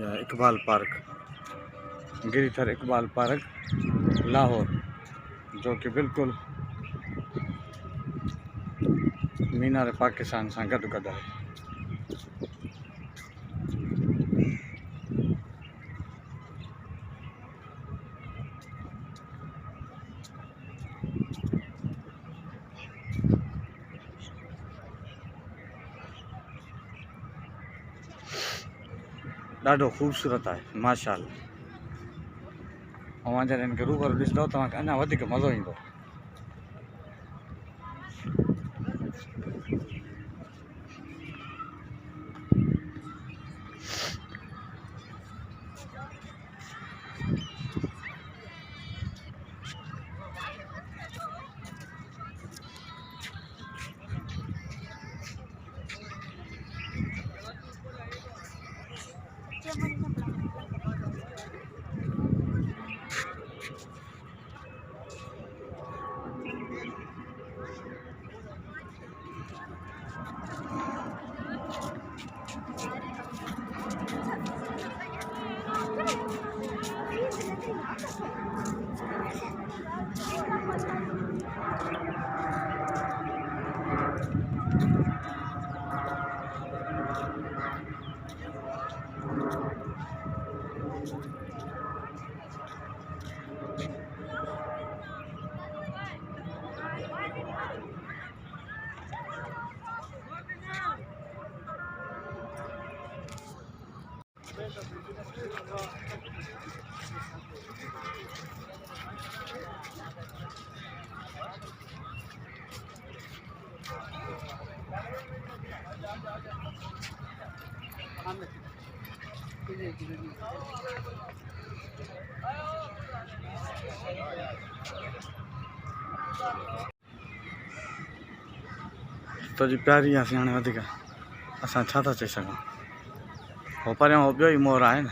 या Iqbal park, Giridhar Iqbal park Lahore, जो कि बिल्कुल मीनार पाकिस्तान से गद है। ॾाढो ख़ूबसूरत है माशाअल्लाह। ऐं जॾहिं इनखे रूबरू ॾिसंदव तव्हांखे अञा वधीक मज़ो ईंदो। तो जी प्यारी आहे हाणे वधीक असां छा था चई सघूं। हो परियां हो ॿियो ई मोर आहे न।